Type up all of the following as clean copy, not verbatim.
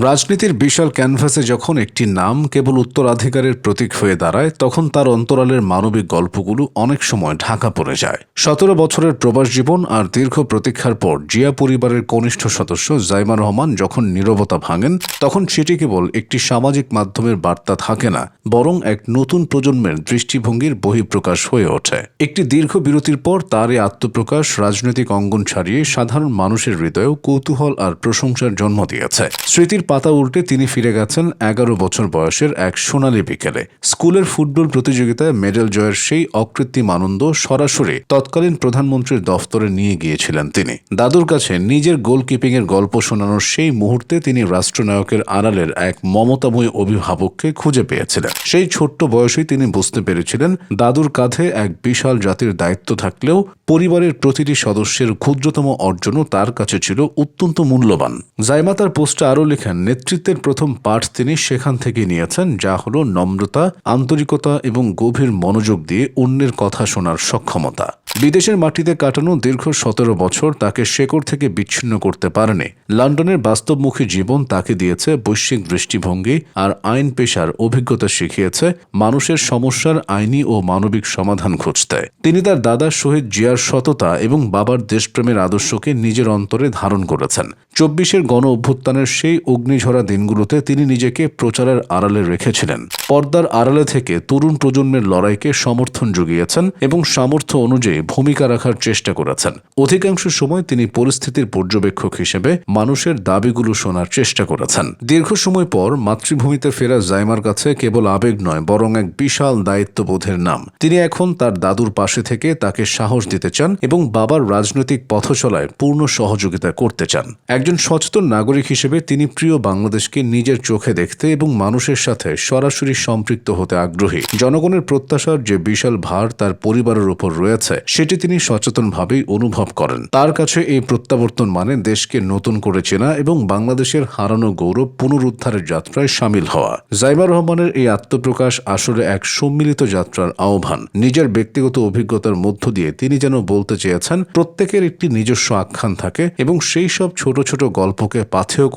রাজনীতির বিশাল ক্যানভাসে যখন একটি নাম কেবল উত্তরাধিকারের প্রতীক হয়ে দাঁড়ায় তখন তার অন্তরালের মানবিক গল্পগুলো অনেক সময় ঢাকা পড়ে যায়। ১৭ বছরের প্রবাস জীবন আর দীর্ঘ প্রতীক্ষার পর জিয়া পরিবারের কনিষ্ঠ সদস্য জাইমা রহমান যখন নীরবতা ভাঙেন তখন সেটি কেবল একটি সামাজিক মাধ্যমের বার্তা থাকে না, বরং এক নতুন প্রজন্মের দৃষ্টিভঙ্গির বহিঃপ্রকাশ হয়ে ওঠে। একটি দীর্ঘ বিরতির পর তার এই আত্মপ্রকাশ রাজনৈতিক অঙ্গন ছাড়িয়ে সাধারণ মানুষের হৃদয়েও কৌতূহল আর প্রশংসার জন্ম দিয়েছে। স্মৃতির পাতা উল্টে তিনি ফিরে গেছেন ১১ বছর বয়সের এক সোনালী বিকেলে। স্কুলের ফুটবল প্রতিযোগিতায় মেডেল জয়ের সেই অকৃত্রিম আনন্দ সরাসরি তৎকালীন প্রধানমন্ত্রীর দফতরে নিয়ে গিয়েছিলেন তিনি। দাদুর কাছে নিজের গোলকিপিংয়ের গল্প শোনানোর সেই মুহূর্তে তিনি রাষ্ট্রনায়কের আড়ালের এক মমতাময়ী অভিভাবককে খুঁজে পেয়েছিলেন। সেই ছোট্ট বয়সেই তিনি বুঝতে পেরেছিলেন দাদুর কাঁধে এক বিশাল জাতির দায়িত্ব থাকলেও পরিবারের প্রতিটি সদস্যের ক্ষুদ্রতম অর্জনও তার কাছে ছিল অত্যন্ত মূল্যবান। জাইমা তার পোস্টে আরও লেখেন, নেতৃত্বের প্রথম পাঠ তিনি সেখান থেকে নিয়েছেন, যা হলো নম্রতা, আন্তরিকতা এবং গভীর মনোযোগ দিয়ে অন্যের কথা শোনার সক্ষমতা। বিদেশের মাটিতে কাটানো দীর্ঘ ১৭ বছর তাকে শেকড় থেকে বিচ্ছিন্ন করতে পারেনি। লন্ডনের বাস্তবমুখী জীবন তাকে দিয়েছে বৈশ্বিক দৃষ্টিভঙ্গি আর আইন পেশার অভিজ্ঞতা শিখিয়েছে মানুষের সমস্যার আইনি ও মানবিক সমাধান খুঁজতে। তিনি তার দাদা শহীদ জিয়ার সততা এবং বাবার দেশপ্রেমের আদর্শকে নিজের অন্তরে ধারণ করেছেন। ২৪-এর গণ অভ্যুত্থানের সেই অগ্নিঝরা দিনগুলোতে তিনি নিজেকে প্রচারের আড়ালে রেখেছিলেন। পর্দার আড়ালে থেকে তরুণ প্রজন্মের লড়াইকে সমর্থন জুগিয়েছেন এবং সামর্থ্য অনুযায়ী ভূমিকা রাখার চেষ্টা করেছেন। অধিকাংশ সময় তিনি পরিস্থিতির পর্যবেক্ষক হিসেবে মানুষের দাবিগুলো শোনার চেষ্টা করেছেন। দীর্ঘ সময় পর মাতৃভূমিতে ফেরা জাইমার কাছে কেবল আবেগ নয়, বরং এক বিশাল দায়িত্ববোধের নাম। তিনি এখন তার দাদুর পাশে থেকে তাকে সাহস দিতে চান এবং বাবার রাজনৈতিক পথচলায় পূর্ণ সহযোগিতা করতে চান। একজন সচেতন নাগরিক হিসেবে তিনি প্রিয় বাংলাদেশকে নিজের চোখে দেখতে এবং মানুষের সাথে সরাসরি সম্পৃক্ত হতে আগ্রহী। জনগণের প্রত্যাশার যে বিশাল ভার তার পরিবারের উপর রয়েছে সেটি তিনি সচেতনভাবেই অনুভব করেন। তার কাছে এই প্রত্যাবর্তন মানে দেশকে নতুন করে চেনা এবং বাংলাদেশের হারানো গৌরব পুনরুদ্ধারের যাত্রায় সামিল হওয়া। জাইমা রহমানের এই আত্মপ্রকাশ আসলে এক সম্মিলিত যাত্রার আহ্বান। নিজের ব্যক্তিগত অভিজ্ঞতার মধ্য দিয়ে তিনি যেন বলতে চেয়েছেন, প্রত্যেকের একটি নিজস্ব আখ্যান থাকে এবং সেই সব ছোট ছোট গল্পকে পাথেয়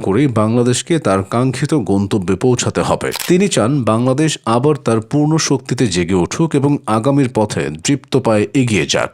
করেই বাংলাদেশকে তার কাঙ্ক্ষিত গন্তব্যে পৌঁছাতে হবে। তিনি চান বাংলাদেশ আবার তার পূর্ণ শক্তিতে জেগে উঠুক এবং আগামীর পথে দৃপ্ত পায়ে এগিয়ে যাক।